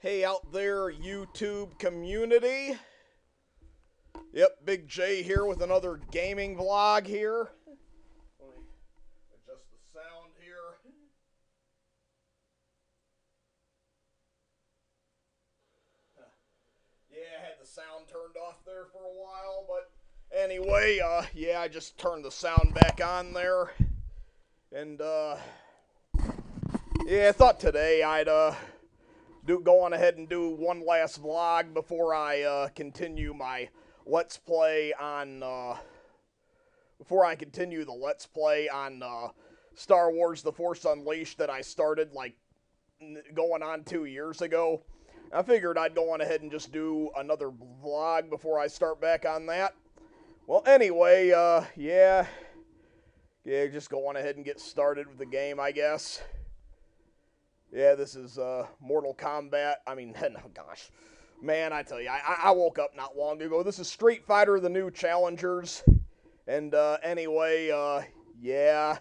Hey out there, YouTube community. Yep, Big J here with another gaming vlog here. Let me adjust the sound here. Yeah, I had the sound turned off there for a while, but anyway, yeah, I just turned the sound back on there. And, yeah, I thought today I'd, go on ahead and do one last vlog before I continue my Let's Play on Star Wars: The Force Unleashed that I started like going on 2 years ago. I figured I'd go on ahead and just do another vlog before I start back on that. Well, anyway, yeah, just go on ahead and get started with the game, I guess. Yeah, this is Mortal Kombat. I mean, oh gosh. Man, I tell you, I woke up not long ago. This is Street Fighter, the new challengers. And anyway, yeah.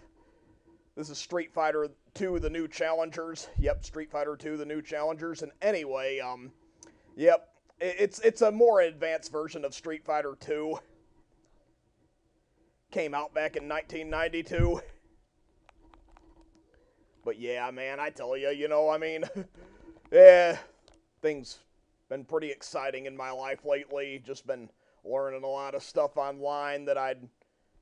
This is Street Fighter 2, the new challengers. Yep, Street Fighter 2, the new challengers. And anyway, yep. It's a more advanced version of Street Fighter 2. Came out back in 1992. But yeah, man, I tell you, I mean, yeah, things been pretty exciting in my life lately. Just been learning a lot of stuff online that I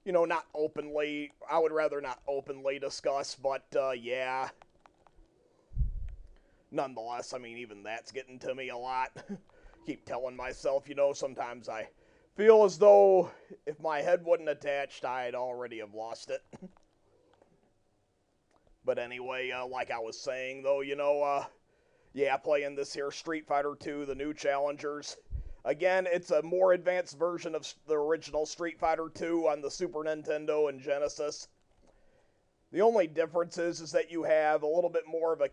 would rather not openly discuss, but, yeah. Nonetheless, I mean, even that's getting to me a lot. Keep telling myself, sometimes I feel as though if my head wasn't attached, I'd already have lost it. But anyway, like I was saying, though, yeah, playing this here Street Fighter 2, the new challengers. Again, it's a more advanced version of the original Street Fighter 2 on the Super Nintendo and Genesis. The only difference is that you have a little bit more of a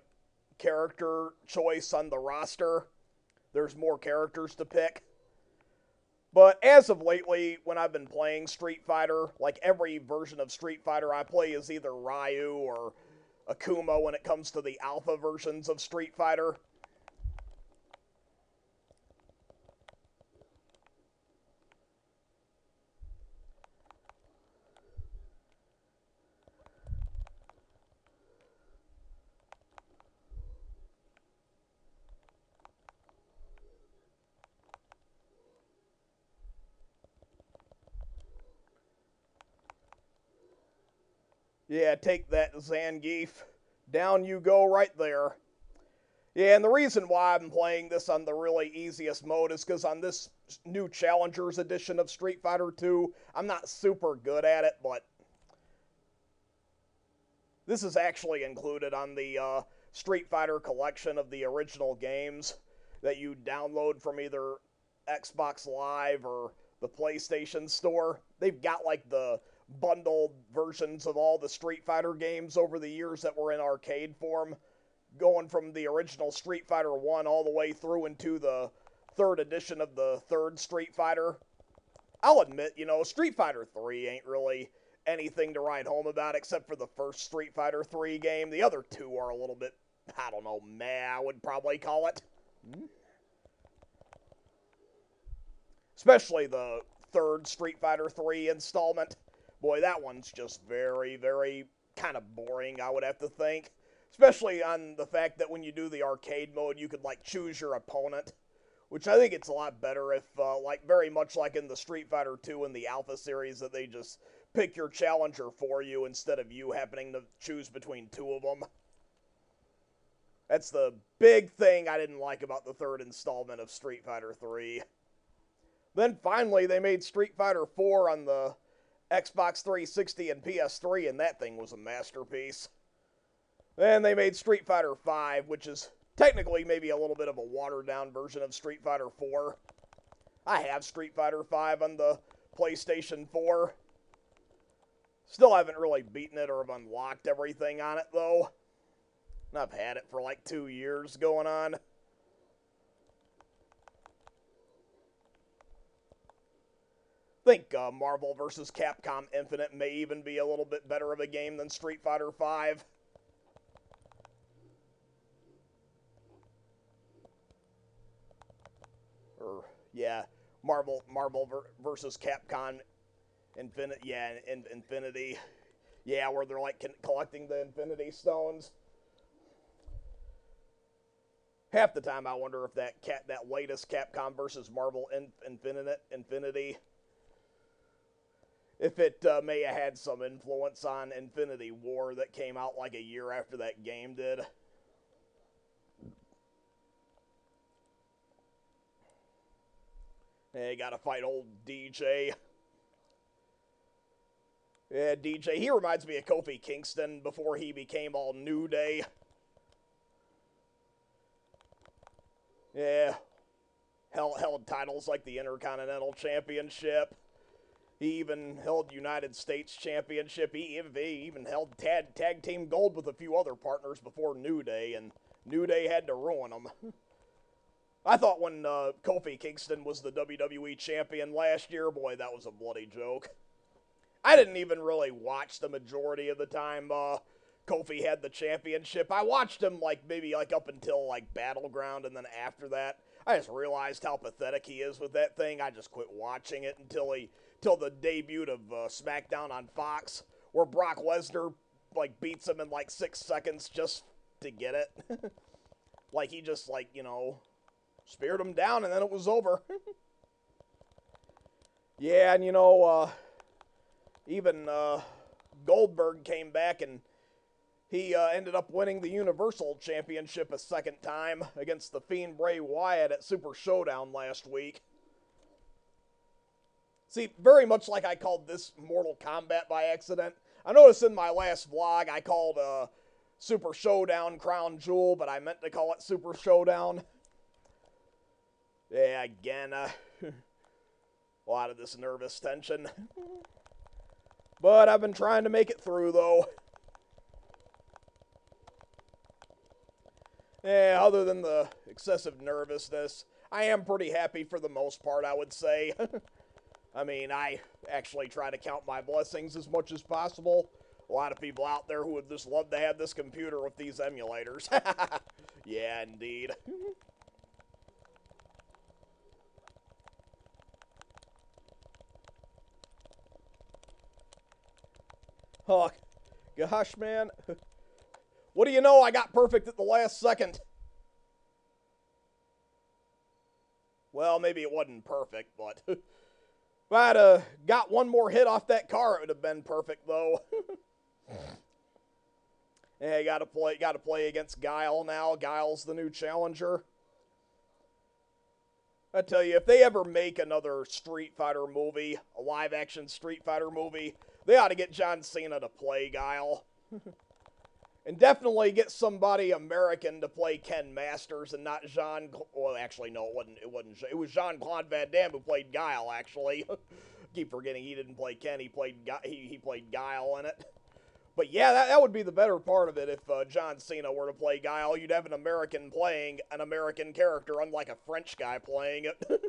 character choice on the roster. There's more characters to pick. But as of lately, when I've been playing Street Fighter, like every version of Street Fighter I play is either Ryu or Akuma when it comes to the alpha versions of Street Fighter. Yeah, take that, Zangief. Down you go right there. Yeah, and the reason why I'm playing this on the really easiest mode is because on this new Challengers edition of Street Fighter 2, I'm not super good at it, but this is actually included on the Street Fighter collection of the original games that you download from either Xbox Live or the PlayStation Store. They've got like the bundled versions of all the Street Fighter games over the years that were in arcade form, going from the original Street Fighter 1 all the way through into the third edition of the third Street Fighter. I'll admit, Street Fighter 3 ain't really anything to write home about except for the first Street Fighter 3 game. The other two are a little bit, I don't know, meh, I would probably call it. Especially the third Street Fighter 3 installment. Boy, that one's just very, very kind of boring, I would have to think. Especially on the fact that when you do the arcade mode, you could, like, choose your opponent. Which I think it's a lot better if, very much like in the Street Fighter 2 and the Alpha series, that they just pick your challenger for you instead of you happening to choose between two of them. That's the big thing I didn't like about the third installment of Street Fighter 3. Then finally, they made Street Fighter 4 on the Xbox 360 and PS3, and that thing was a masterpiece. Then they made Street Fighter 5, which is technically maybe a little bit of a watered-down version of Street Fighter 4. I have Street Fighter 5 on the PlayStation 4. Still haven't really beaten it or have unlocked everything on it, though. And I've had it for like 2 years going on. I think Marvel vs. Capcom Infinite may even be a little bit better of a game than Street Fighter 5. yeah, Marvel versus Capcom Infinity, yeah, Infinity, yeah, where they're like collecting the Infinity Stones. Half the time, I wonder if that latest Capcom versus Marvel Infinity, if it may have had some influence on Infinity War that came out like a year after that game did. Hey, gotta fight old DJ. Yeah, DJ. He reminds me of Kofi Kingston before he became all New Day. Yeah. Held titles like the Intercontinental Championship. He even held United States Championship. He even held tag team gold with a few other partners before New Day, and New Day had to ruin him. I thought when Kofi Kingston was the WWE champion last year, boy, that was a bloody joke. I didn't even really watch the majority of the time Kofi had the championship. I watched him maybe up until Battleground, and then after that, I just realized how pathetic he is with that thing. I just quit watching it till the debut of SmackDown on Fox, where Brock Lesnar beats him in 6 seconds just to get it. He just speared him down and then it was over. Yeah, and even Goldberg came back and he ended up winning the Universal Championship a second time against the Fiend Bray Wyatt at Super Showdown last week. See, very much like I called this Mortal Kombat by accident. I noticed in my last vlog I called Super Showdown Crown Jewel, but I meant to call it Super Showdown. Yeah, again, a lot of this nervous tension. But I've been trying to make it through, though. Yeah, other than the excessive nervousness, I am pretty happy for the most part, I would say. I mean, I actually try to count my blessings as much as possible. A lot of people out there who would just love to have this computer with these emulators. Yeah, indeed. Oh, gosh, man. What do you know? I got perfect at the last second. Well, maybe it wasn't perfect, but if I'd got one more hit off that car, it would have been perfect, though. Yeah, you gotta play against Guile now. Guile's the new challenger. I tell you, if they ever make another Street Fighter movie, a live-action Street Fighter movie, they ought to get John Cena to play Guile. And definitely get somebody American to play Ken Masters and not Jean... Well, actually, no, it wasn't. It was Jean-Claude Van Damme who played Guile, actually. Keep forgetting he didn't play Ken, he played Guile in it. But yeah, that would be the better part of it if John Cena were to play Guile. You'd have an American playing an American character, unlike a French guy playing it.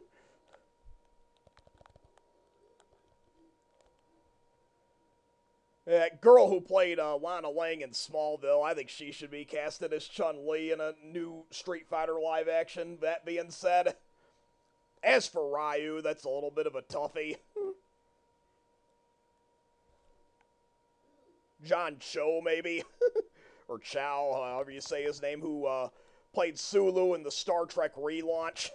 That girl who played Lana Lang in Smallville, I think she should be casted as Chun-Li in a new Street Fighter live action. That being said, as for Ryu, that's a little bit of a toughie. John Cho, maybe? Or Chow, however you say his name, who played Sulu in the Star Trek relaunch,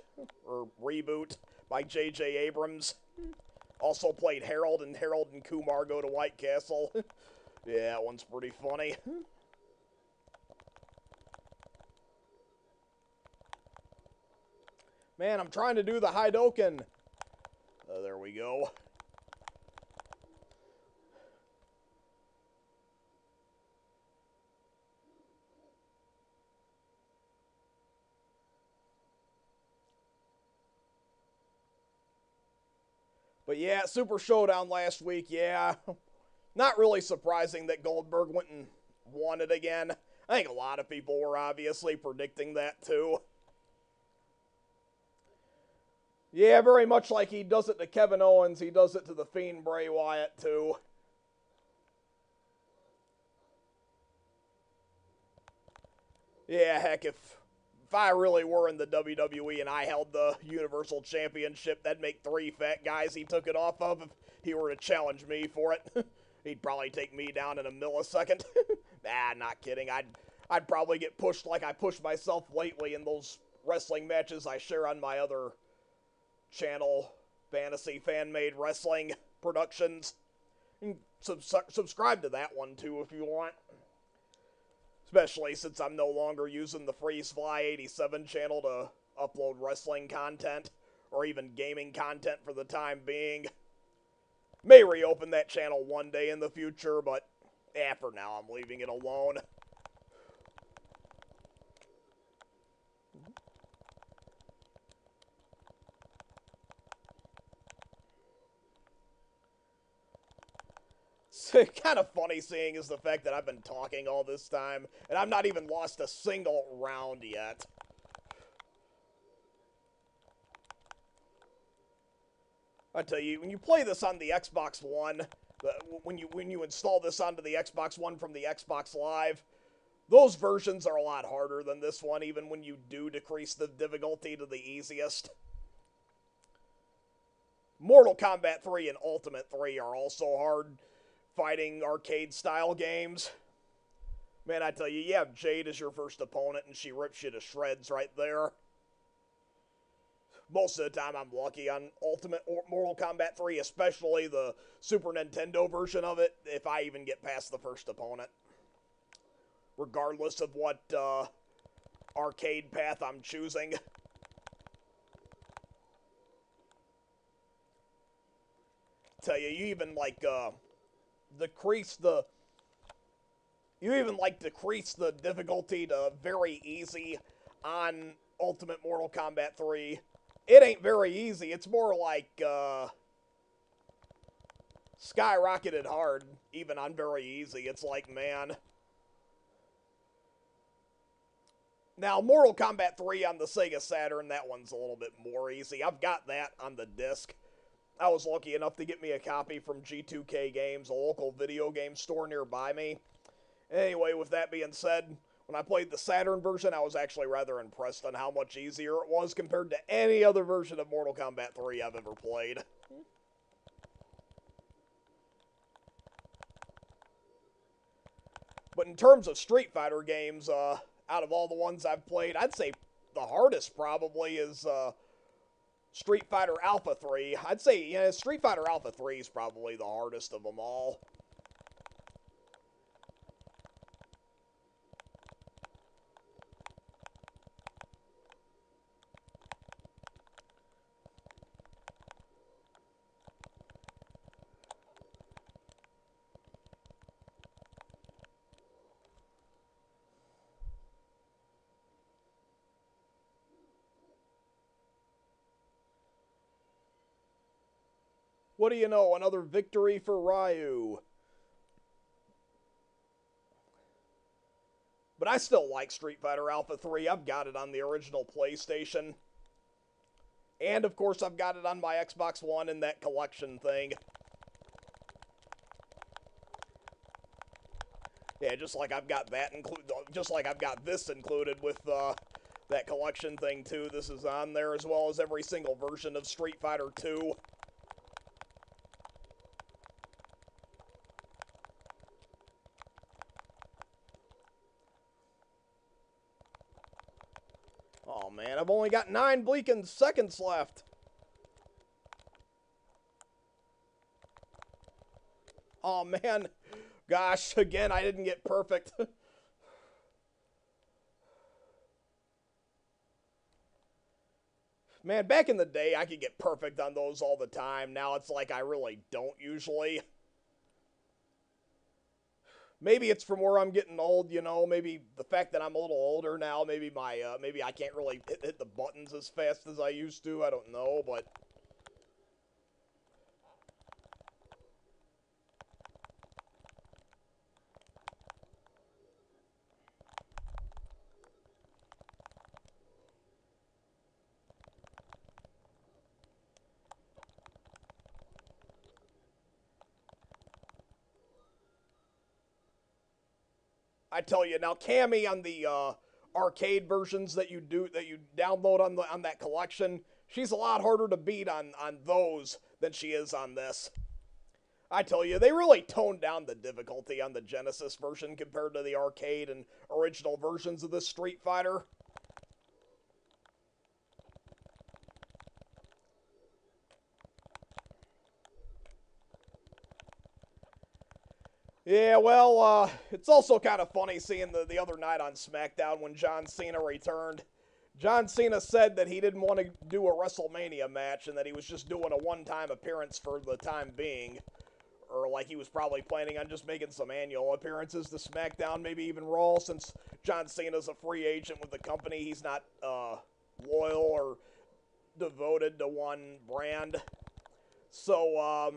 or reboot, by J.J. Abrams. Also played Harold and Kumar Go to White Castle. Yeah, that one's pretty funny. Man, I'm trying to do the Hadouken. There we go. But yeah, Super Showdown last week, yeah. Not really surprising that Goldberg went and won it again. I think a lot of people were obviously predicting that too. Yeah, very much like he does it to Kevin Owens, he does it to the Fiend Bray Wyatt too. Yeah, heck, if if I really were in the WWE and I held the Universal Championship, that'd make 3 fat guys he took it off of if he were to challenge me for it. He'd probably take me down in a millisecond. Nah, not kidding. I'd probably get pushed like I pushed myself lately in those wrestling matches I share on my other channel, Fantasy Fan-Made Wrestling Productions. And subscribe to that one too if you want. Especially since I'm no longer using the FreezeFly87 channel to upload wrestling content, or even gaming content for the time being. May reopen that channel one day in the future, but for now I'm leaving it alone. It's kind of funny seeing is the fact that I've been talking all this time, and I've not even lost a single round yet. I tell you, when you play this on the Xbox One, when you install this onto the Xbox One from the Xbox Live, those versions are a lot harder than this one, even when you do decrease the difficulty to the easiest. Mortal Kombat 3 and Ultimate 3 are also hard fighting arcade-style games. Man, I tell you, you have Jade as your first opponent, and she rips you to shreds right there. Most of the time, I'm lucky on Ultimate Mortal Kombat 3, especially the Super Nintendo version of it, if I even get past the first opponent. Regardless of what arcade path I'm choosing. Tell you, you even decrease the difficulty to very easy on Ultimate Mortal Kombat 3. It ain't very easy. It's more like skyrocketed hard, even on very easy. It's like, man. Now, Mortal Kombat 3 on the Sega Saturn, that one's a little bit more easy. I've got that on the disc. I was lucky enough to get me a copy from G2K Games, a local video game store nearby me. Anyway, with that being said, when I played the Saturn version, I was actually rather impressed on how much easier it was compared to any other version of Mortal Kombat 3 I've ever played. But in terms of Street Fighter games, out of all the ones I've played, I'd say the hardest probably is Street Fighter Alpha 3. I'd say, yeah, Street Fighter Alpha 3 is probably the hardest of them all. What do you know? Another victory for Ryu. But I still like Street Fighter Alpha 3. I've got it on the original PlayStation. And, of course, I've got it on my Xbox One in that collection thing. Yeah, just like I've got that just like I've got this included with that collection thing, too. This is on there, as well as every single version of Street Fighter 2. Oh man, I've only got 9 bleaking seconds left. Oh man, gosh, again, I didn't get perfect. Man, back in the day, I could get perfect on those all the time. Now it's like I really don't usually. Maybe it's from where I'm getting old, you know, maybe the fact that I'm a little older now, maybe maybe I can't really hit the buttons as fast as I used to, I don't know, but I tell you, now Cammy on the arcade versions that you download on that collection, she's a lot harder to beat on those than she is on this. I tell you, they really toned down the difficulty on the Genesis version compared to the arcade and original versions of this Street Fighter. Yeah, well, it's also kind of funny seeing the other night on SmackDown when John Cena returned. John Cena said that he didn't want to do a WrestleMania match and that he was just doing a one-time appearance for the time being. Or like he was probably planning on just making some annual appearances to SmackDown, maybe even Raw, since John Cena's a free agent with the company. He's not loyal or devoted to one brand. So,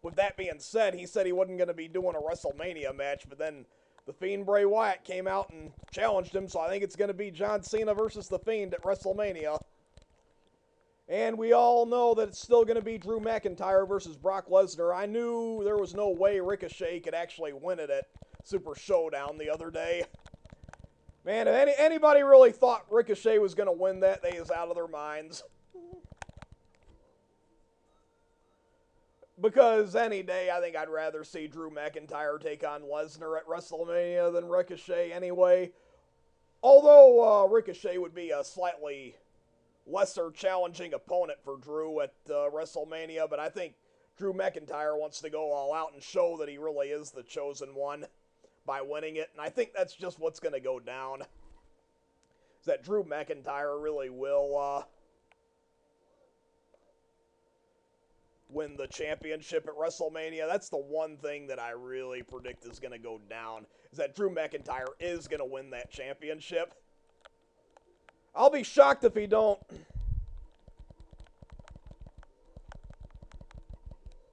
with that being said, he said he wasn't going to be doing a WrestleMania match, but then The Fiend Bray Wyatt came out and challenged him, so I think it's going to be John Cena versus The Fiend at WrestleMania. And we all know that it's still going to be Drew McIntyre versus Brock Lesnar. I knew there was no way Ricochet could actually win it at Super Showdown the other day. Man, if anybody really thought Ricochet was going to win that, they is out of their minds. Because any day, I think I'd rather see Drew McIntyre take on Lesnar at WrestleMania than Ricochet anyway. Although Ricochet would be a slightly lesser challenging opponent for Drew at WrestleMania, but I think Drew McIntyre wants to go all out and show that he really is the chosen one by winning it, and I think that's just what's going to go down. Is that Drew McIntyre really will win the championship at WrestleMania. That's the one thing that I really predict is going to go down, is that Drew McIntyre is going to win that championship. I'll be shocked if he don't.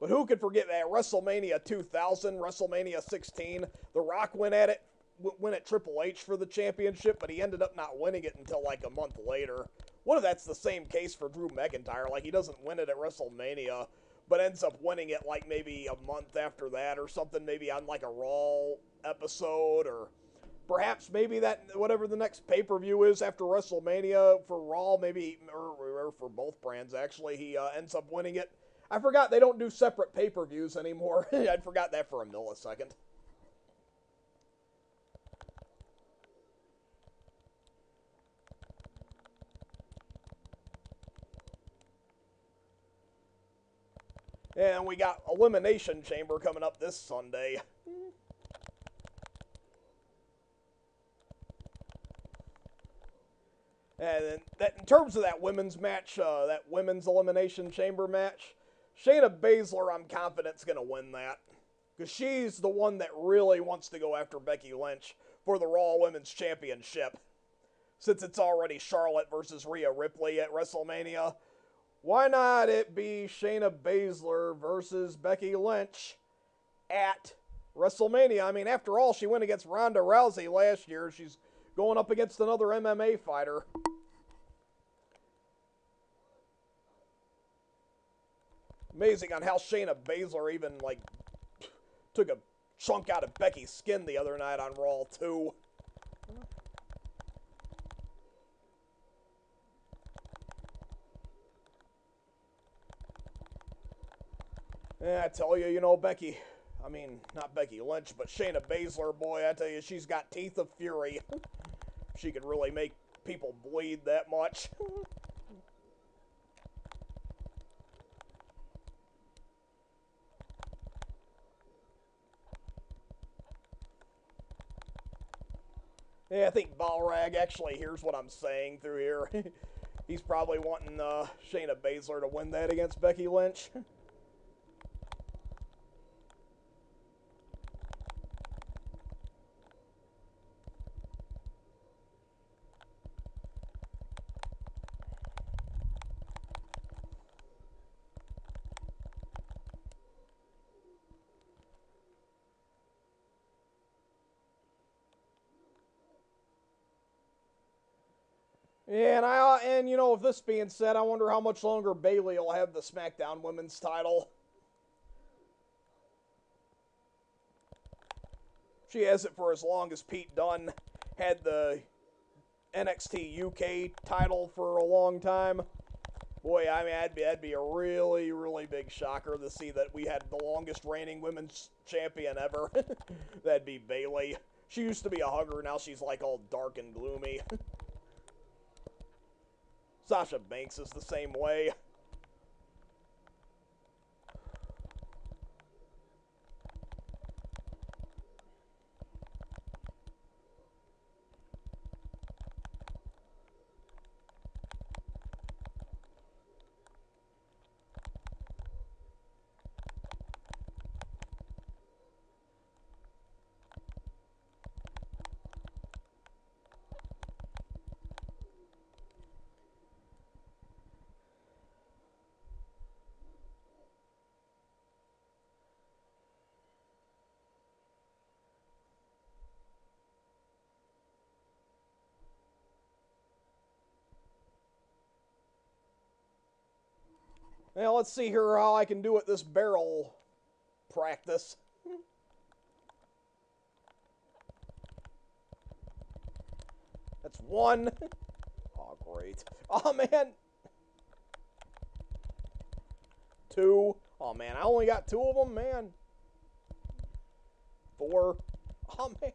But who could forget that WrestleMania 2000, WrestleMania 16, The Rock went at Triple H for the championship, but he ended up not winning it until like a month later. What if that's the same case for Drew McIntyre? Like, he doesn't win it at WrestleMania, but ends up winning it like maybe a month after that or something, maybe on like a Raw episode, or perhaps maybe that, whatever the next pay-per-view is after WrestleMania for Raw, maybe, or for both brands actually, he ends up winning it. I forgot they don't do separate pay-per-views anymore. I forgot that for a millisecond. And we got Elimination Chamber coming up this Sunday. And that, in terms of that women's match, that women's Elimination Chamber match, Shayna Baszler, I'm confident, is going to win that. Because she's the one that really wants to go after Becky Lynch for the Raw Women's Championship. Since it's already Charlotte versus Rhea Ripley at WrestleMania, why not it be Shayna Baszler versus Becky Lynch at WrestleMania? I mean, after all, she went against Ronda Rousey last year. She's going up against another MMA fighter. Amazing on how Shayna Baszler even, like, took a chunk out of Becky's skin the other night on Raw, too. Yeah, I tell you, Becky, I mean, not Becky Lynch, but Shayna Baszler, boy, I tell you, she's got teeth of fury. She could really make people bleed that much. Yeah, I think Balrag actually hears what I'm saying through here. He's probably wanting Shayna Baszler to win that against Becky Lynch. Yeah, and with this being said, I wonder how much longer Bayley will have the SmackDown Women's title. She has it for as long as Pete Dunne had the NXT UK title for a long time. Boy, I mean, that'd be a really, really big shocker to see that we had the longest reigning women's champion ever. That'd be Bayley. She used to be a hugger, now she's like all dark and gloomy. Sasha Banks is the same way. Now let's see here how I can do at this barrel practice. That's one. Oh, great. Oh, man. Two. Oh, man, I only got two of them, man. Four. Oh, man.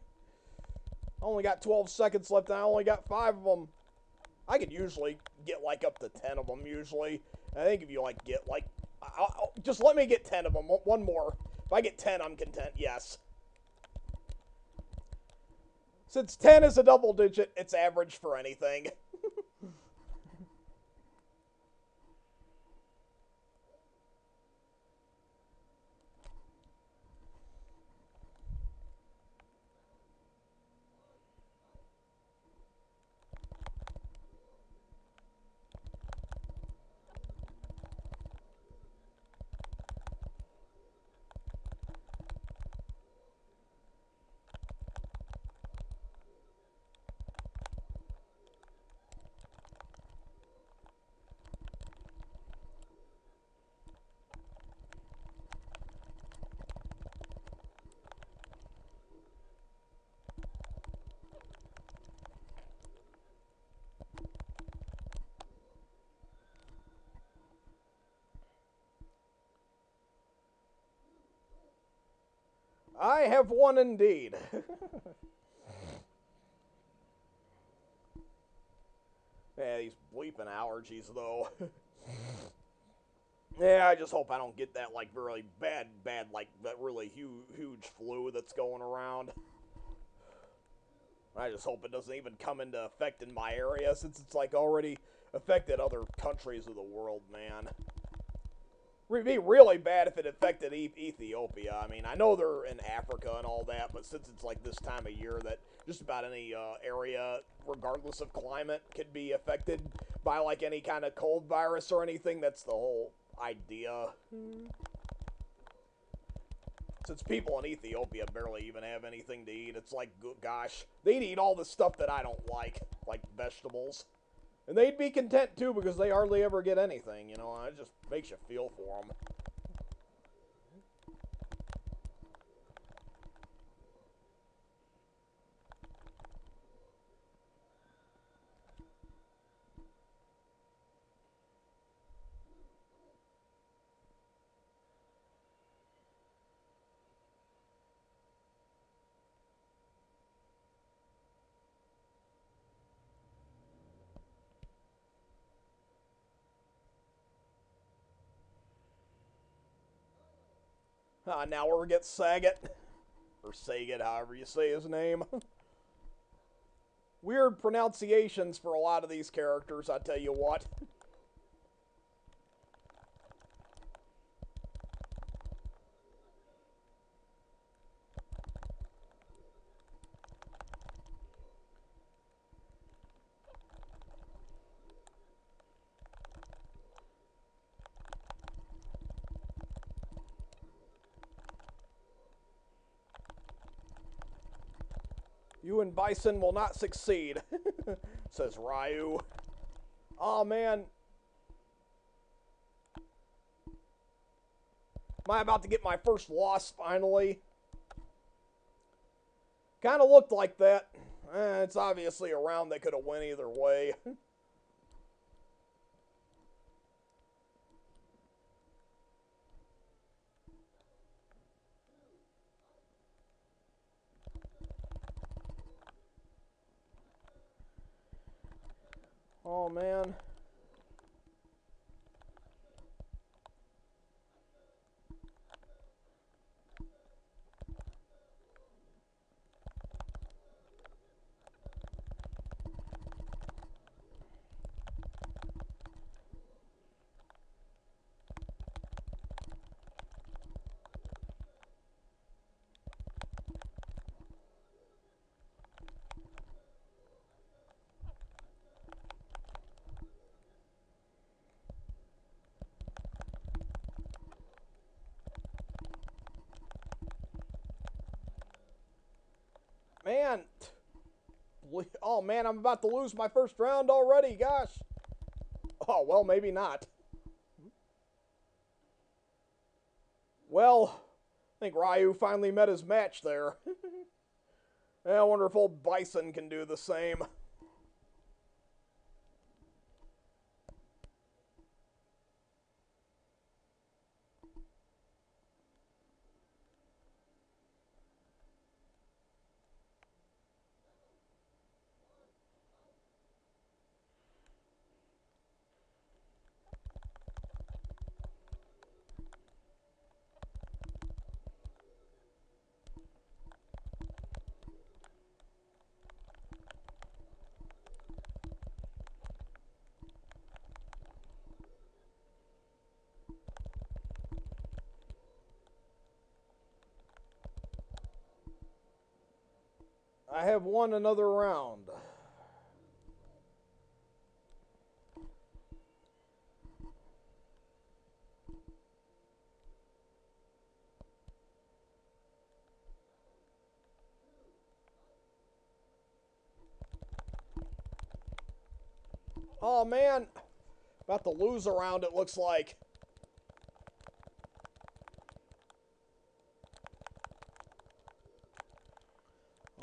I only got 12 seconds left, and I only got 5 of them. I could usually get, like, up to 10 of them, usually. I think if you, like, get, like... just let me get 10 of them. One more. If I get 10, I'm content. Yes. Since 10 is a double digit, it's average for anything. I have one indeed. Yeah, these bleeping allergies, though. Yeah, I just hope I don't get that, like, really bad, like, that really huge flu that's going around. I just hope it doesn't even come into effect in my area, since it's, like, already affected other countries of the world, man. It'd be really bad if it affected Ethiopia. I mean, I know they're in Africa and all that, but since it's like this time of year that just about any area, regardless of climate, could be affected by like any kind of cold virus or anything, that's the whole idea. Since people in Ethiopia barely even have anything to eat, it's like, gosh, they'd eat all the stuff that I don't like vegetables. And they'd be content, too, because they hardly ever get anything, you know. It just makes you feel for them. Now we're get Saget. Or Saget, however you say his name. Weird pronunciations for a lot of these characters, I tell you what. You and Bison will not succeed, says Ryu. Aw, man. Am I about to get my first loss, finally? Kind of looked like that. It's obviously a round that could have went either way. Oh, man. Man. Oh, man, I'm about to lose my first round already. Gosh. Oh, well, maybe not. Well, I think Ryu finally met his match there. I wonder if old Bison can do the same. I have won another round. Oh, man. About to lose a round, it looks like.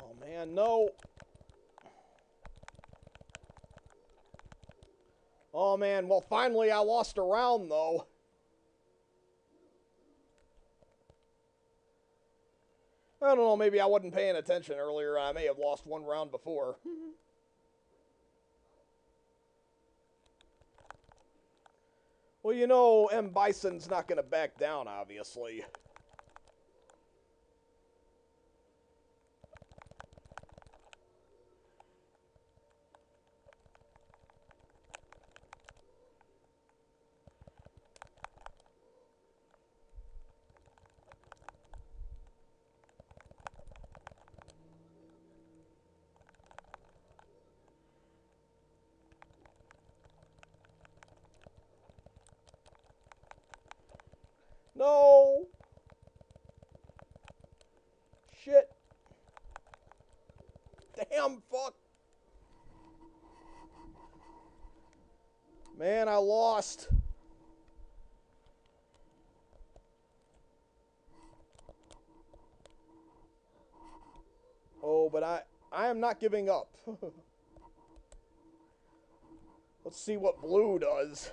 Oh, man, no. Oh, man, well, finally I lost a round, though. I don't know, maybe I wasn't paying attention earlier. I may have lost one round before. Well, you know, M. Bison's not going to back down, obviously. No! Shit. Damn, fuck. Man, I lost. Oh, but I am not giving up. Let's see what blue does.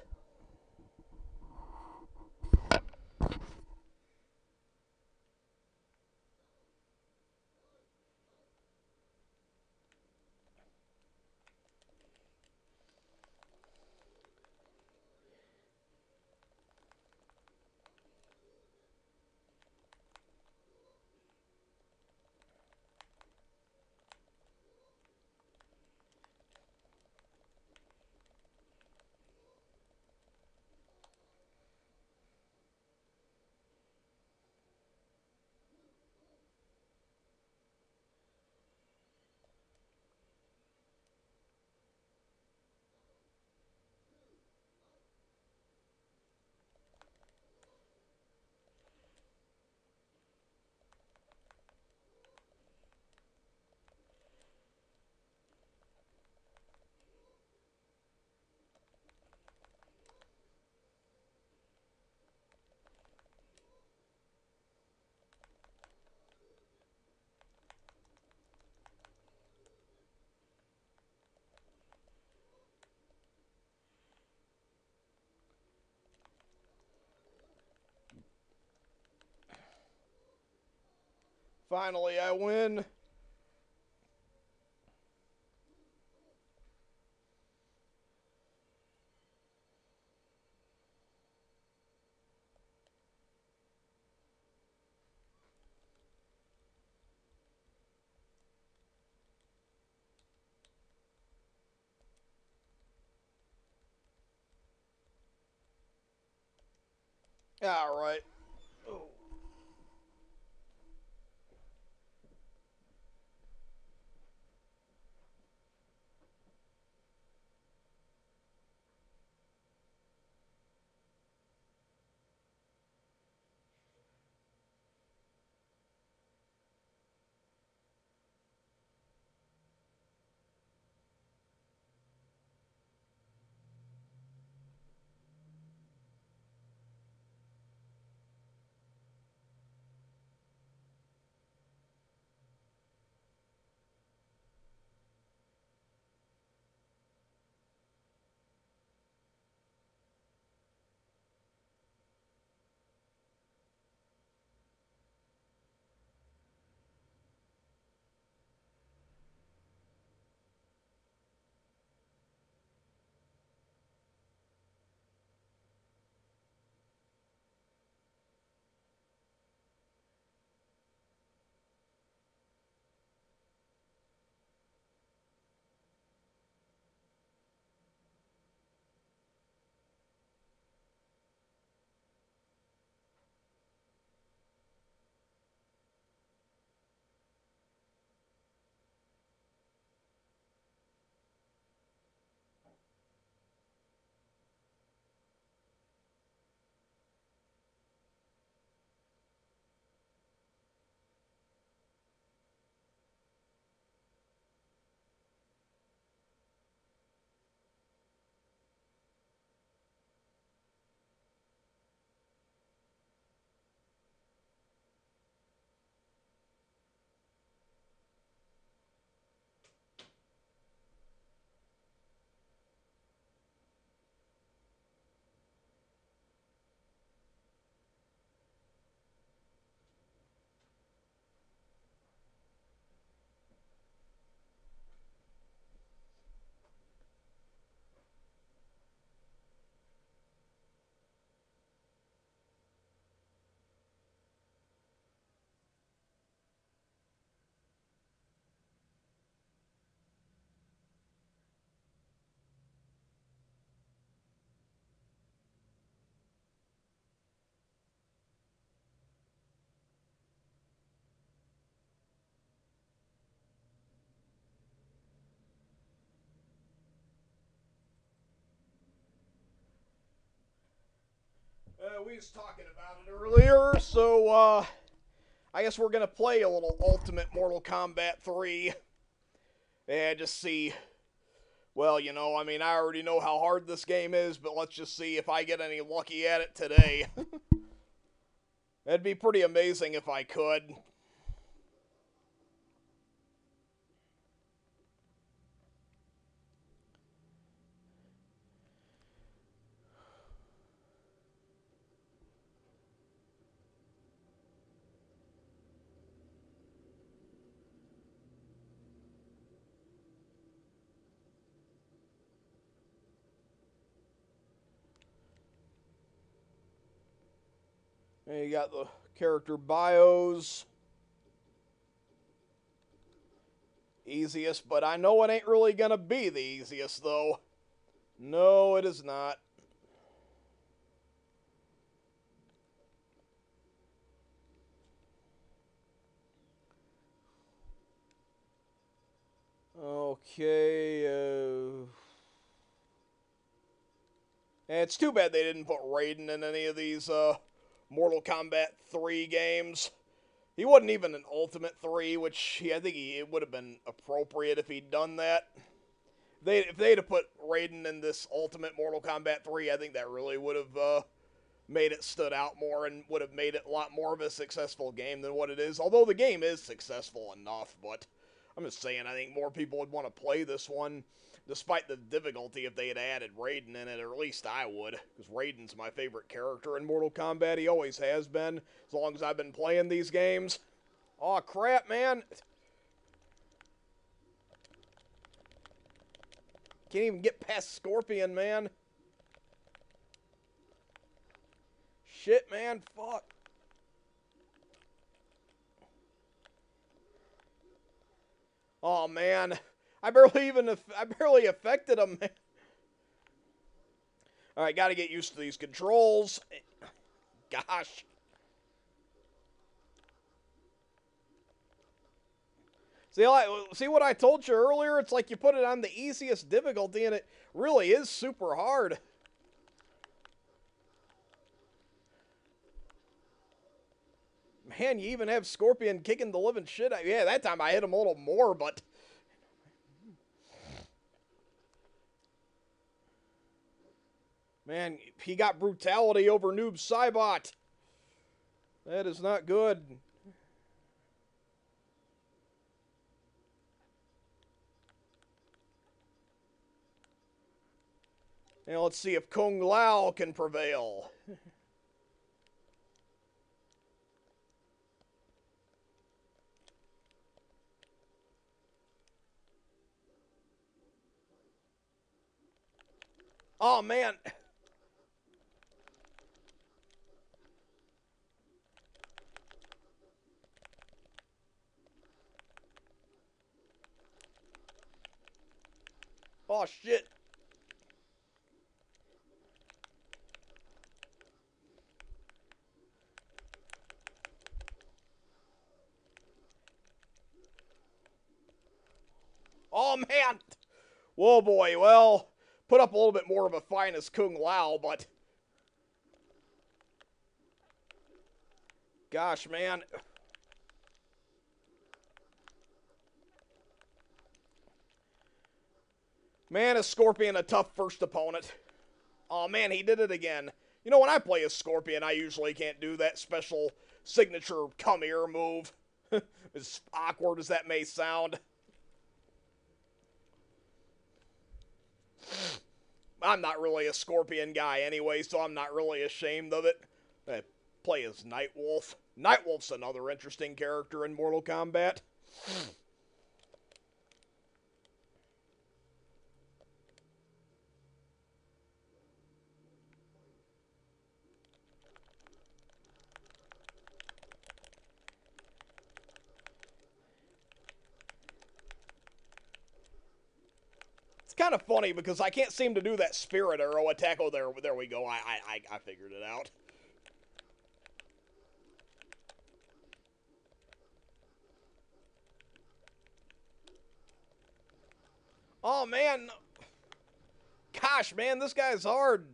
Finally, I win. All right. Oh. We was talking about it earlier, so I guess we're gonna play a little Ultimate Mortal Kombat 3 and just see. Well, you know, I mean, I already know how hard this game is, but let's just see if I get any lucky at it today. It'd be pretty amazing if I could. And you got the character bios. Easiest, but I know it ain't really gonna be the easiest, though. No, it is not. Okay, and it's too bad they didn't put Raiden in any of these, Mortal Kombat 3 games. He wasn't even an Ultimate 3, which I think it would have been appropriate if he'd done that. If they'd have put Raiden in this Ultimate Mortal Kombat 3, I think that really would have made it stood out more and would have made it a lot more of a successful game than what it is. Although the game is successful enough, but I'm just saying I think more people would want to play this one, despite the difficulty if they had added Raiden in it, or at least I would, because Raiden's my favorite character in Mortal Kombat. He always has been, as long as I've been playing these games. Oh, crap, man. Can't even get past Scorpion, man. Shit, man. Fuck. Oh, man. I barely affected him, man. Alright, gotta get used to these controls. Gosh. See what I told you earlier? It's like you put it on the easiest difficulty and it really is super hard. Man, you even have Scorpion kicking the living shit out. Yeah, that time I hit him a little more, but... Man, he got brutality over Noob Saibot. That is not good. Now let's see if Kung Lao can prevail. Oh, man. Oh, shit. Oh, man. Whoa, boy. Well, put up a little bit more of a fight as Kung Lao, but... Gosh, man. Man, is Scorpion a tough first opponent. Oh, man, he did it again. You know, when I play as Scorpion, I usually can't do that special signature come here move. As awkward as that may sound. I'm not really a Scorpion guy anyway, so I'm not really ashamed of it. I play as Nightwolf. Nightwolf's another interesting character in Mortal Kombat. It's kind of funny because I can't seem to do that spirit arrow attack. Oh, there we go. I figured it out. Oh, man. Gosh, man, this guy's hard.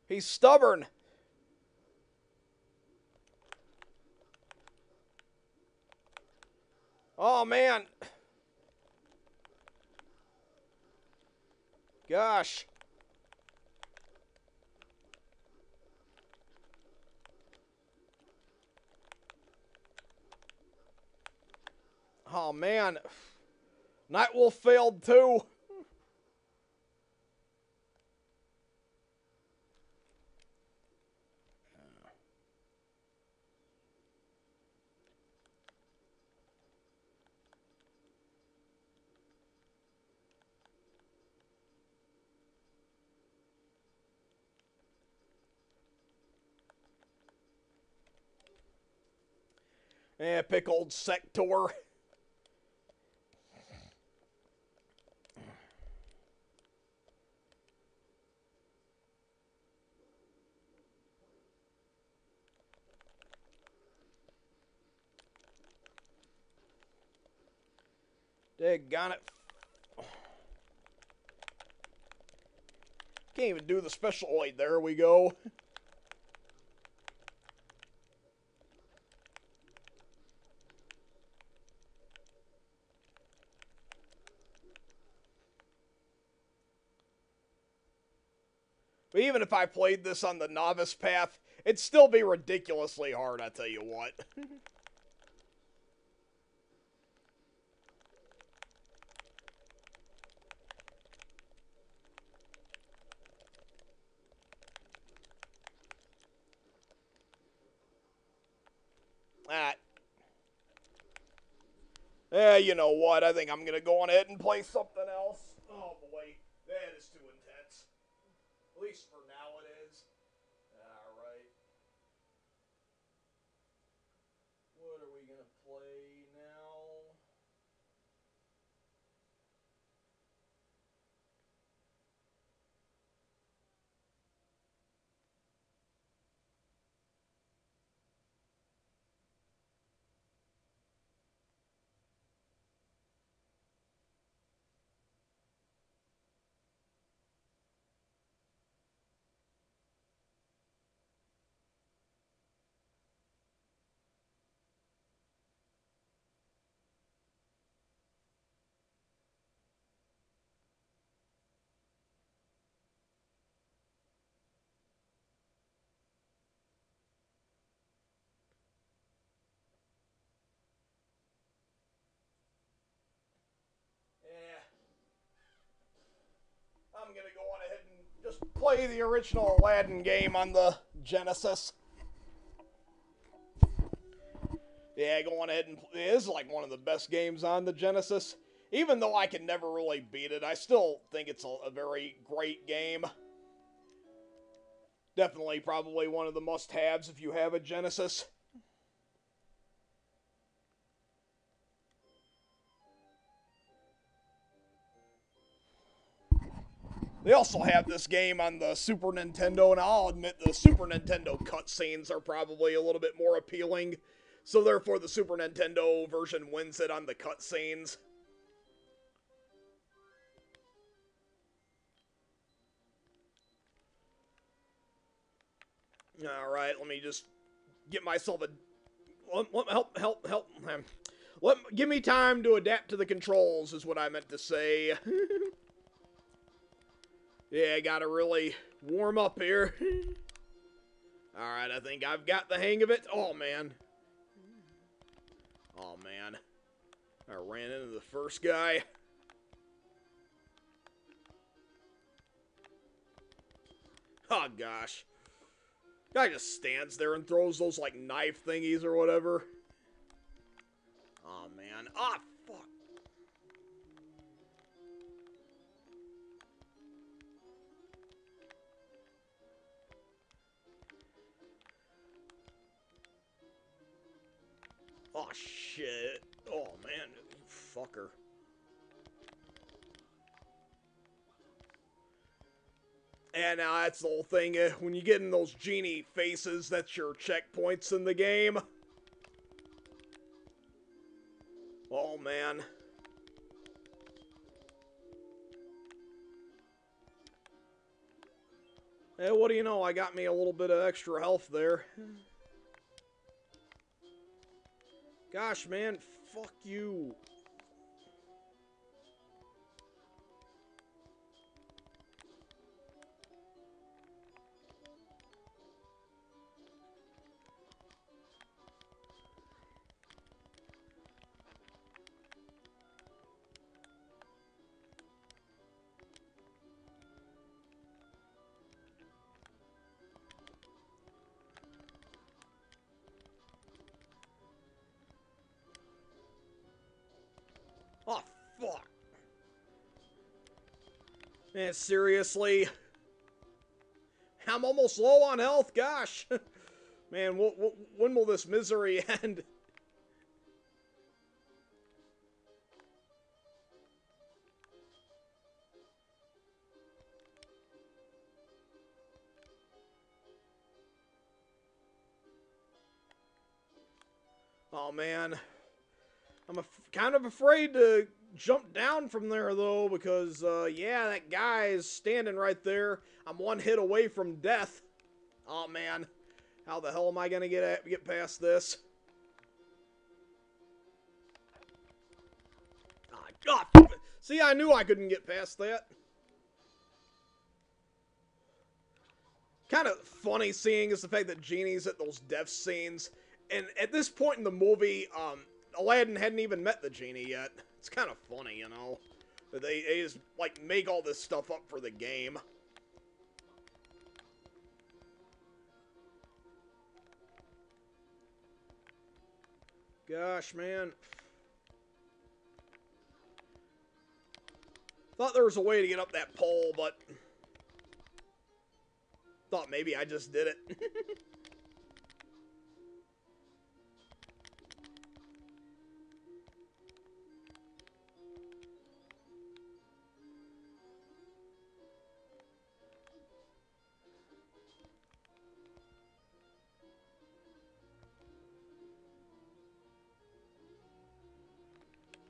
He's stubborn. Oh, man. Gosh. Oh, man. Nightwolf failed, too. Yeah, pick old Sector. Daggone it. Can't even do the special. Wait, there we go. But even if I played this on the novice path, it'd still be ridiculously hard, I tell you what. Ah, You know what? I think I'm gonna go on ahead and play something else. Oh boy, that is too intense. At least for now it is. Alright. What are we gonna play now? Yeah. I'm gonna go on ahead and just play the original Aladdin game on the Genesis. Yeah, go on ahead and it is like one of the best games on the Genesis. Even though I can never really beat it, I still think it's a very great game. Definitely, probably one of the must-haves if you have a Genesis. They also have this game on the Super Nintendo, and I'll admit the Super Nintendo cutscenes are probably a little bit more appealing. So therefore, the Super Nintendo version wins it on the cutscenes. All right, let me just get myself a help. Give me time to adapt to the controls is what I meant to say. Yeah, I gotta really warm up here. Alright, I think I've got the hang of it. Oh, man. Oh, man. I ran into the first guy. Oh, gosh. Guy just stands there and throws those, like, knife thingies or whatever. Oh, man. Ah, fuck. Oh, shit. Oh, man. You fucker. And now that's the whole thing. When you get in those genie faces, that's your checkpoints in the game. Oh, man. Hey, what do you know? I got me a little bit of extra health there. Gosh, man. Fuck you. Oh, fuck. Man, seriously? I'm almost low on health, gosh. Man, when will this misery end? Oh, man. I'm kind of afraid to jump down from there, though, because, yeah, that guy is standing right there. I'm one hit away from death. Oh, man. How the hell am I going to get past this? Oh, see, I knew I couldn't get past that. Kind of funny seeing is the fact that Genie's at those death scenes. And at this point in the movie, Aladdin hadn't even met the Genie yet. It's kind of funny, you know. They just, like, make all this stuff up for the game. Gosh, man. Thought there was a way to get up that pole, but thought maybe I just did it.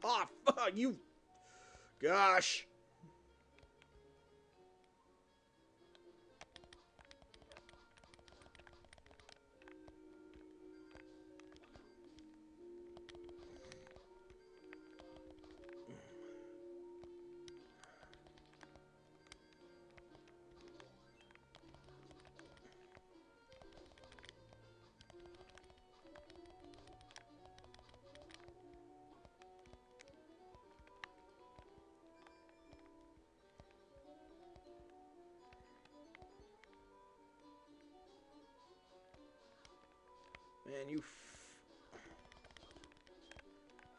Ah, oh, you... Gosh. Man, you...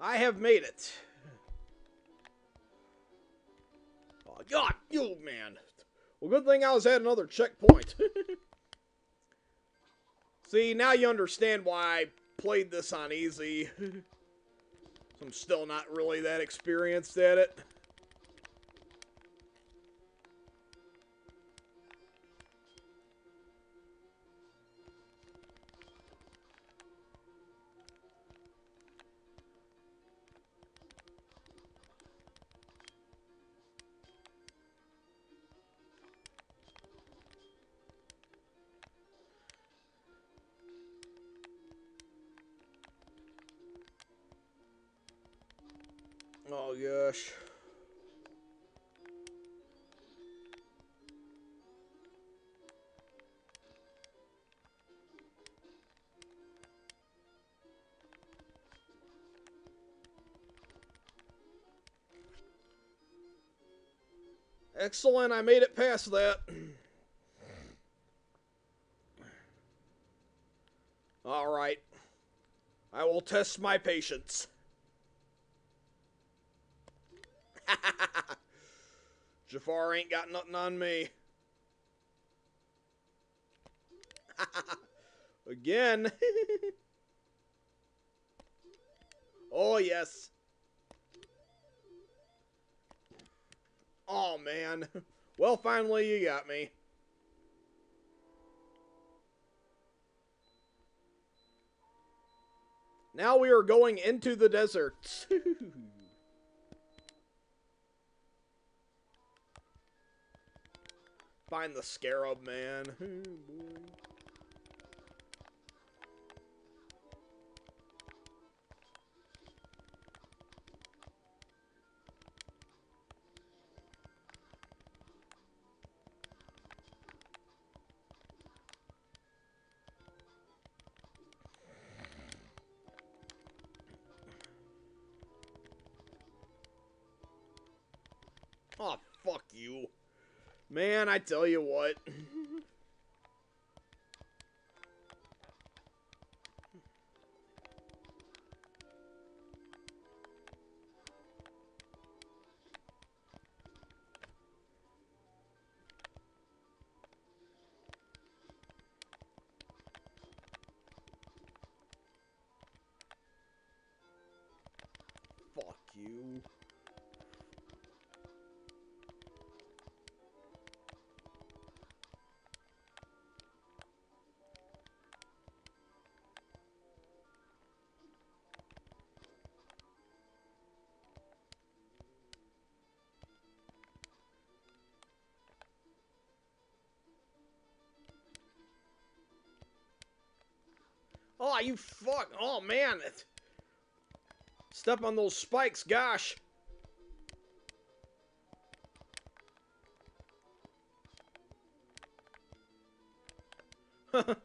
I have made it. Oh, God, you man. Well, good thing I was at another checkpoint. See, now you understand why I played this on easy. I'm still not really that experienced at it. Oh, gosh. Excellent, I made it past that. Alright. I will test my patience. Jafar ain't got nothing on me. Again. Oh, yes. Oh, man. Well, finally you got me. Now we are going into the deserts. Find the scarab, man. Oh, fuck you. Man, I tell you what. Fuck you. Oh, you fuck. Oh, man. Step on those spikes, gosh. Can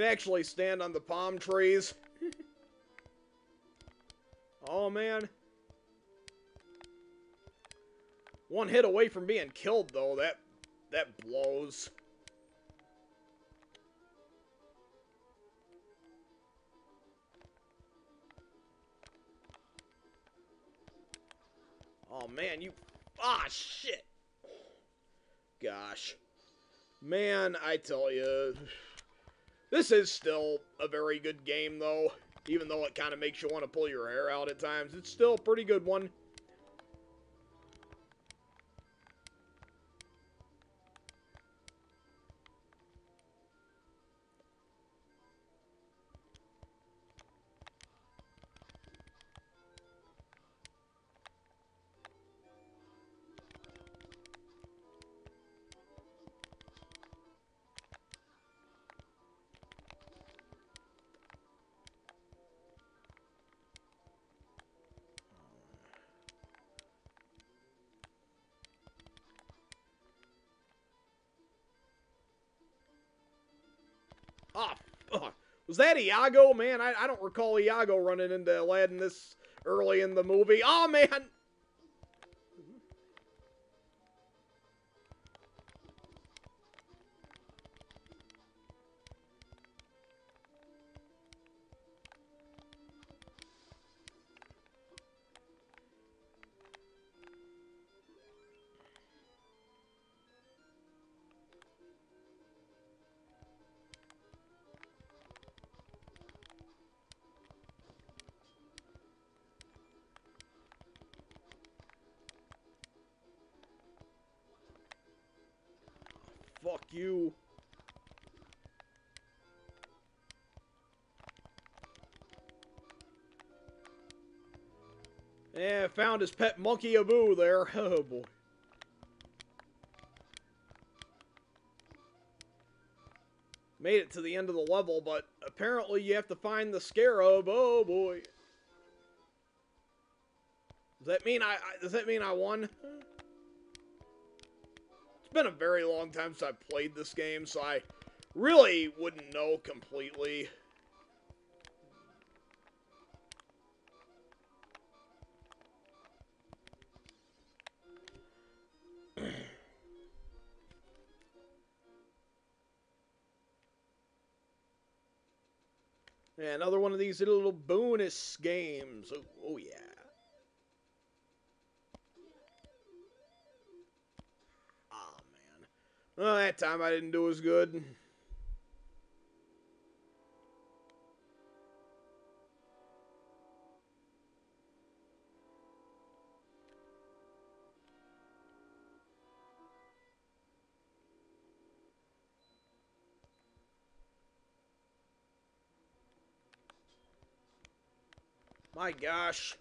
actually stand on the palm trees. Oh, man. One hit away from being killed, though. That blows. Oh, man, you... Ah, shit. Gosh. Man, I tell you, this is still a very good game, though. Even though it kind of makes you want to pull your hair out at times, it's still a pretty good one. Ah, was that Iago? Man, I don't recall Iago running into Aladdin this early in the movie. Oh, man! Fuck you. Yeah, found his pet monkey Abu there. Oh, boy. Made it to the end of the level, but apparently you have to find the scarab. Oh, boy. Does that mean I won? It's been a very long time since I played this game, so I really wouldn't know completely. Yeah, another one of these little bonus games. Oh yeah. Oh, man. Well, that time I didn't do as good. My gosh.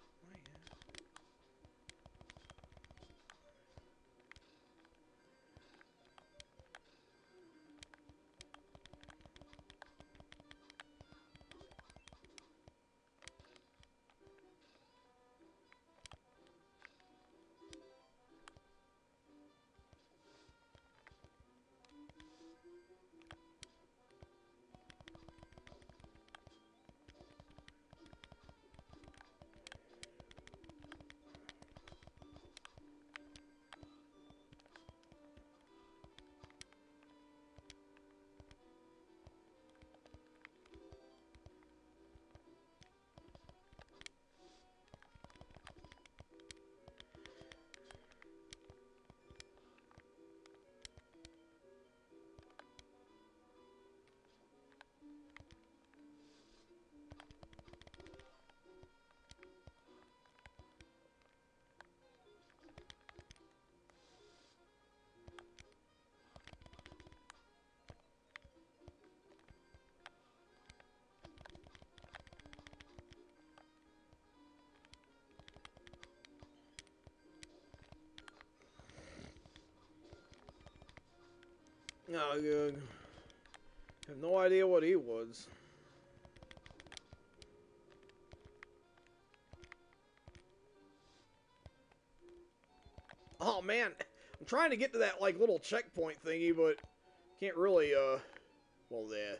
Oh, good. I have no idea what he was. Oh, man. I'm trying to get to that, like, little checkpoint thingy, but can't really, well, there.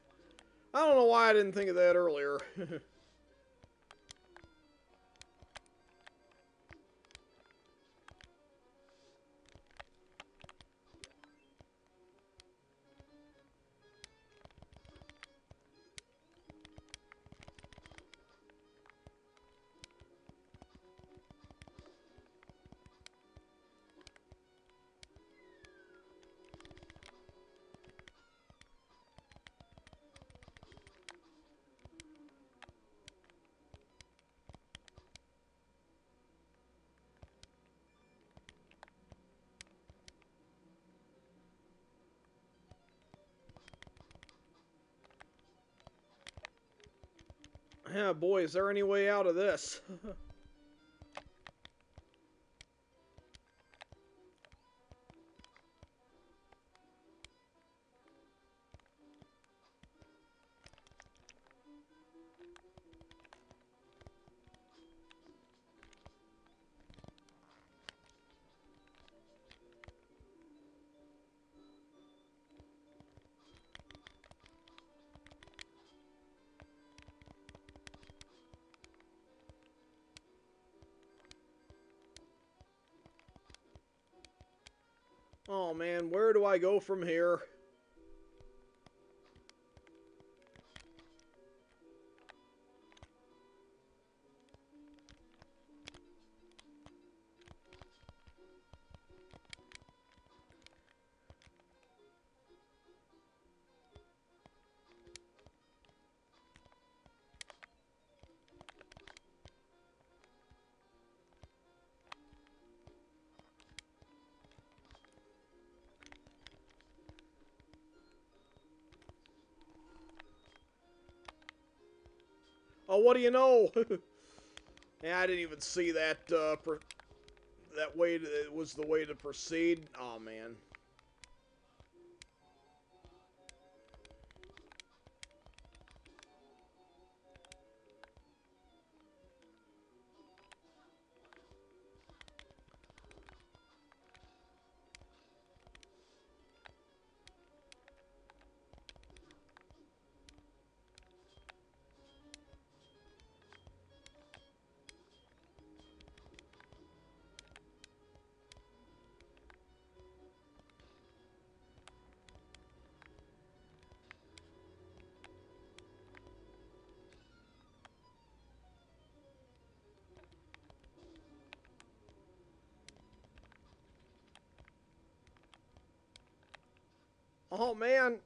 I don't know why I didn't think of that earlier. Yeah, boy, is there any way out of this? Oh man, where do I go from here? Oh, what do you know? Yeah, I didn't even see that. That way it was the way to proceed. Oh man. Oh man.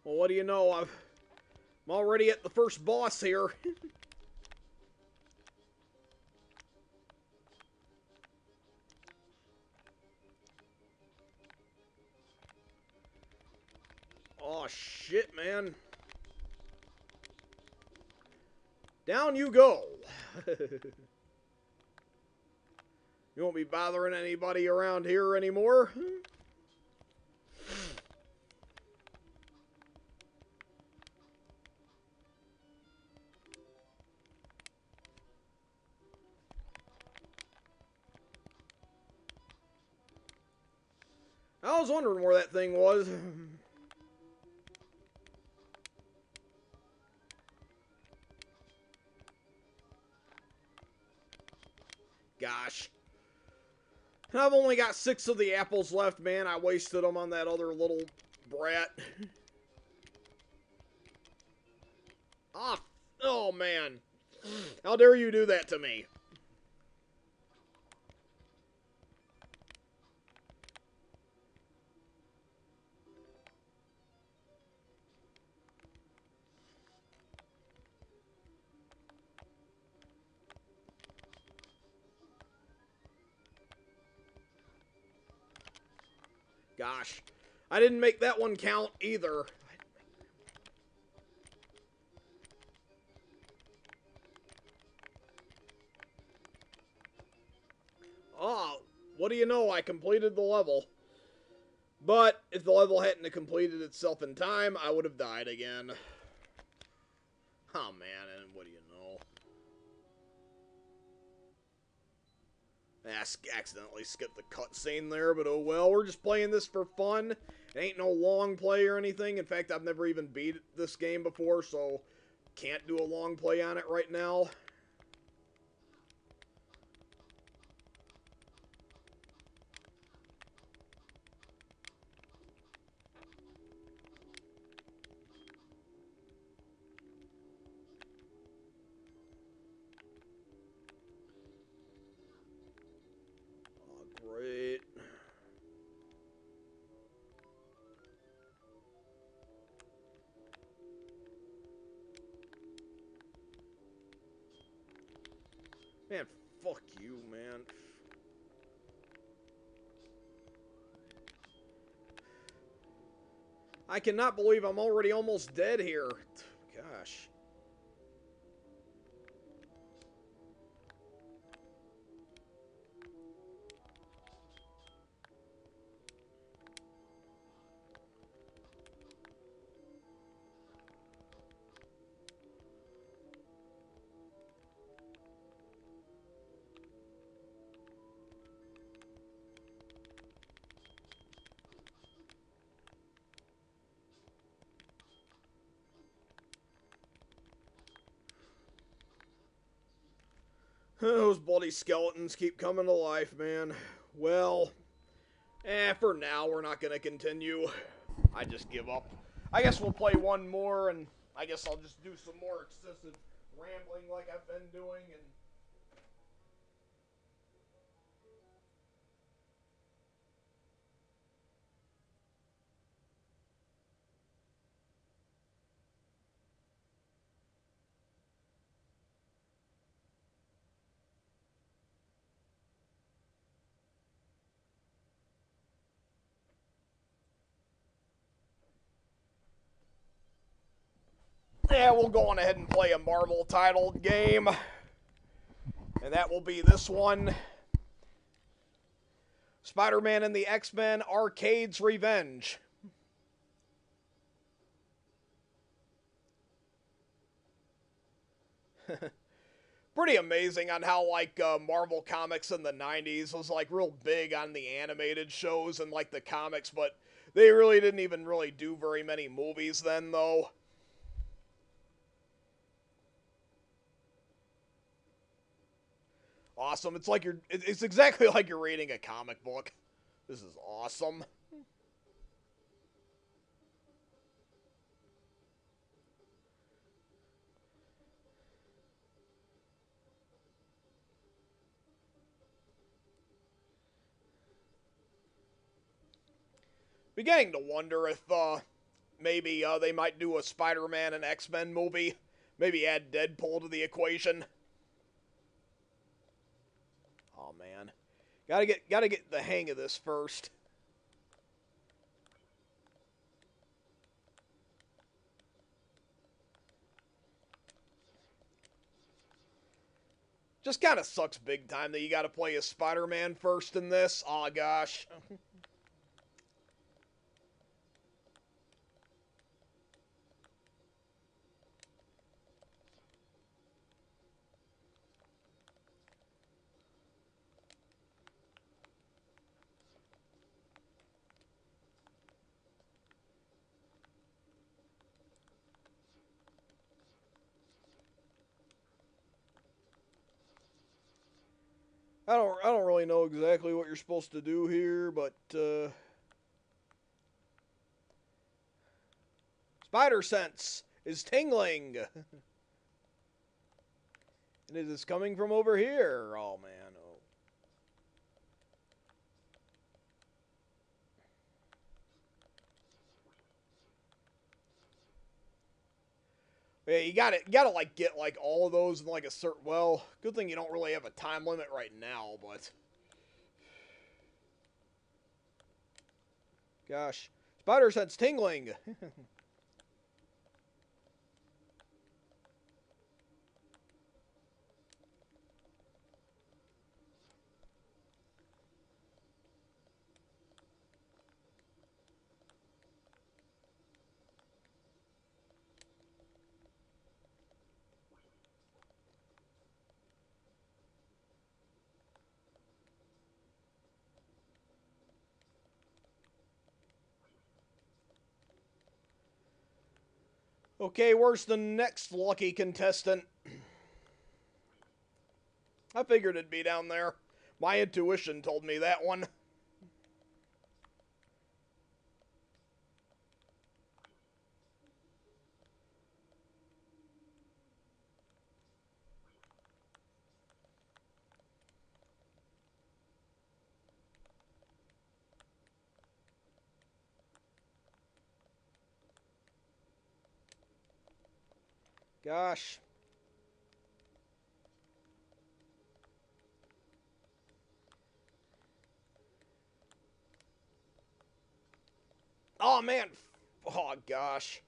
Well, what do you know? I'm already at the first boss here. Oh shit, man. Down you go. You won't be bothering anybody around here anymore. I was wondering where that thing was. Gosh. I've only got 6 of the apples left, man. I wasted them on that other little brat. Ah, oh man. How dare you do that to me? Gosh. I didn't make that one count either. Oh, what do you know? I completed the level. But if the level hadn't completed itself in time, I would have died again. Oh man, and what do you know? I accidentally skipped the cutscene there, but oh well, we're just playing this for fun. It ain't no long play or anything. In fact, I've never even beat this game before, so can't do a long play on it right now. Man, fuck you, man. I cannot believe I'm already almost dead here. Gosh. Those bloody skeletons keep coming to life, man. Well, for now, we're not gonna continue. I just give up. I guess we'll play one more, and I guess I'll just do some more excessive rambling like I've been doing, and... Yeah, we'll go on ahead and play a Marvel titled game. And that will be this one. Spider-Man and the X-Men Arcade's Revenge. Pretty amazing on how, like, Marvel Comics in the 90s was, like, real big on the animated shows and, like, the comics, but they really didn't even really do very many movies then, though. Awesome. It's exactly like you're reading a comic book. This is awesome. Beginning to wonder if, maybe, they might do a Spider-Man and X-Men movie. Maybe add Deadpool to the equation. Oh, man. Gotta get the hang of this first. Just kind of sucks big time that you gotta play as Spider-Man first in this. Aw, gosh. I don't really know exactly what you're supposed to do here, but Spider Sense is tingling. And it is coming from over here. Oh, man. Oh. Yeah, you gotta like get like all of those in like a certain. Well, good thing you don't really have a time limit right now, but gosh, Spider Sense tingling. Okay, where's the next lucky contestant? I figured it'd be down there. My intuition told me that one. Gosh. Oh, man. Oh, gosh.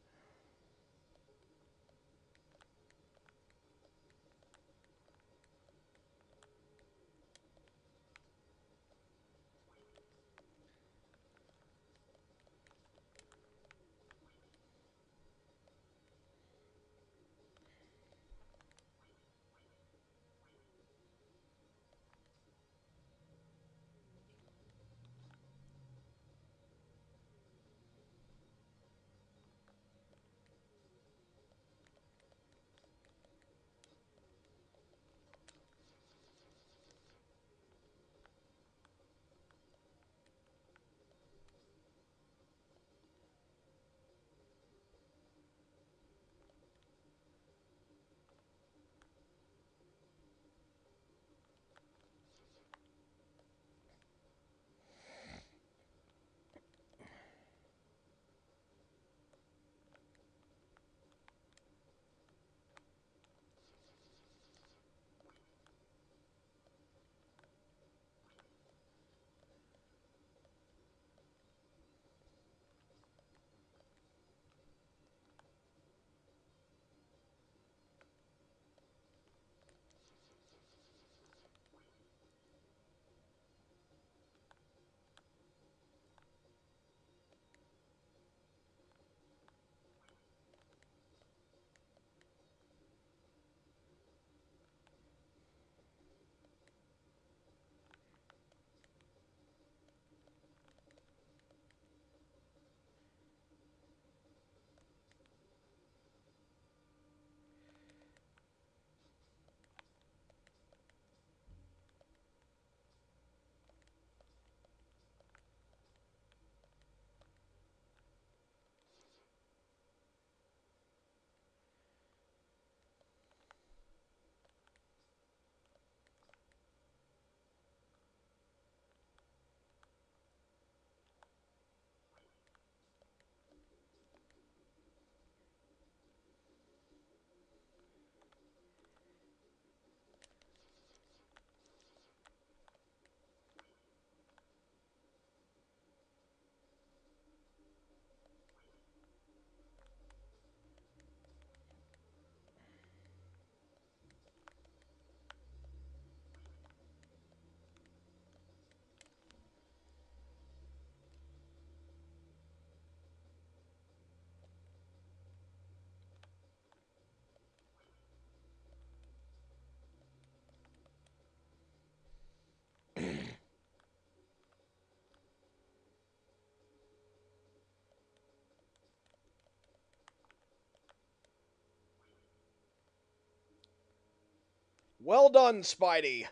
Well done, Spidey.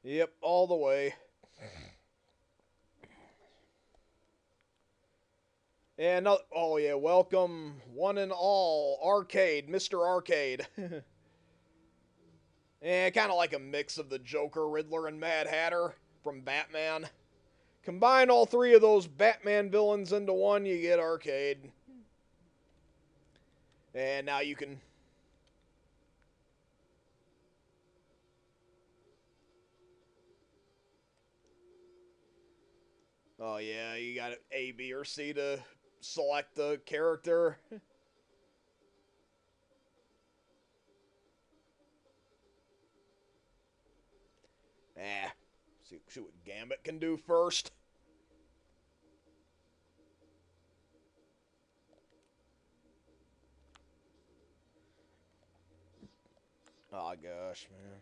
Yep, all the way. And oh yeah, welcome one and all, Arcade, Mr. Arcade. And kind of like a mix of the Joker, Riddler, and Mad Hatter from Batman. Combine all three of those Batman villains into one, you get Arcade. And now you can... Oh yeah, you got A, B, or C to select the character. See what Gambit can do first. Oh gosh, man.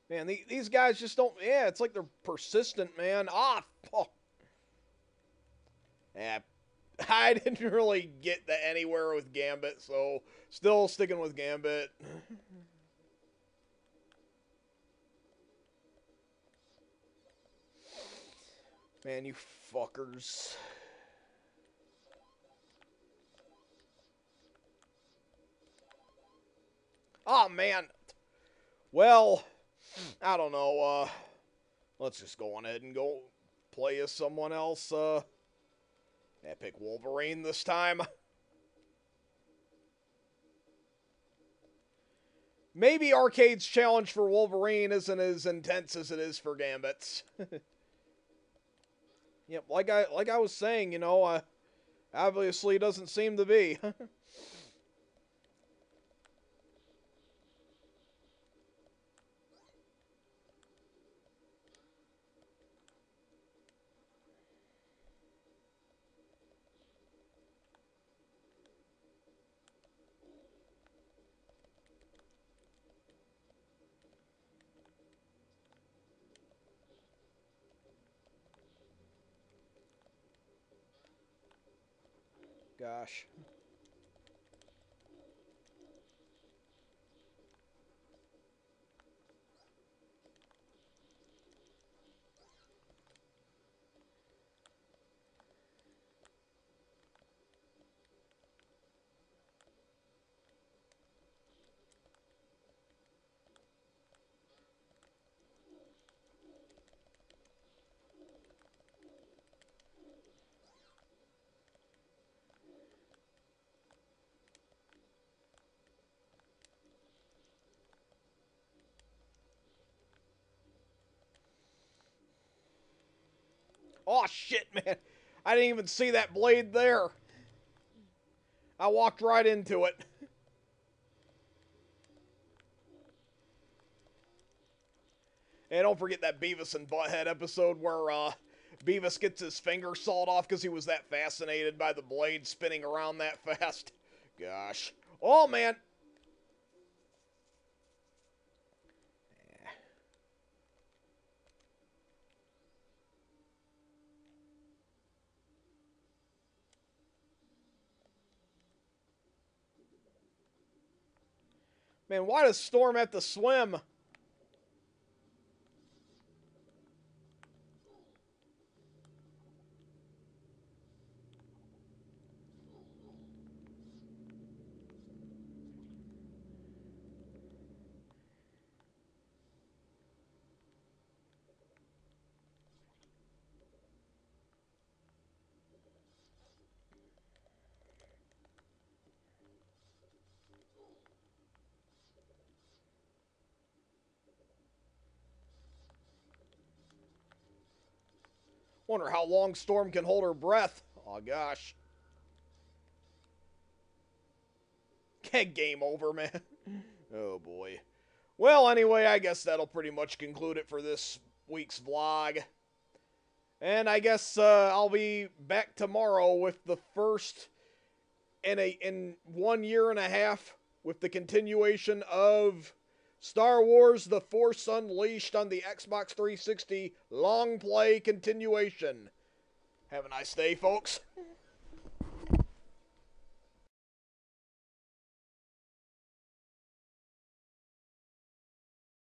Man, these guys just don't. Yeah, it's like they're persistent, man. Oh. Yeah, I didn't really get that anywhere with Gambit, so still sticking with Gambit. Man, you fuckers. Oh man. Well, I don't know. Let's just go on ahead and go play as someone else. Pick Wolverine this time. maybe Arcade's challenge for Wolverine isn't as intense as it is for Gambit's. Yep, like I was saying, you know, obviously doesn't seem to be. Gosh. Oh shit, man. I didn't even see that blade there. I walked right into it. And don't forget that Beavis and Butthead episode where Beavis gets his finger sawed off because he was that fascinated by the blade spinning around that fast. Gosh. Oh, man. Man, why does Storm have to swim? Wonder how long Storm can hold her breath. Oh, gosh. Game over, man. Oh, boy. Well, anyway, I guess that'll pretty much conclude it for this week's vlog. And I guess I'll be back tomorrow with the first in 1 year and a half with the continuation of Star Wars The Force Unleashed on the Xbox 360 long play continuation. Have a nice day, folks.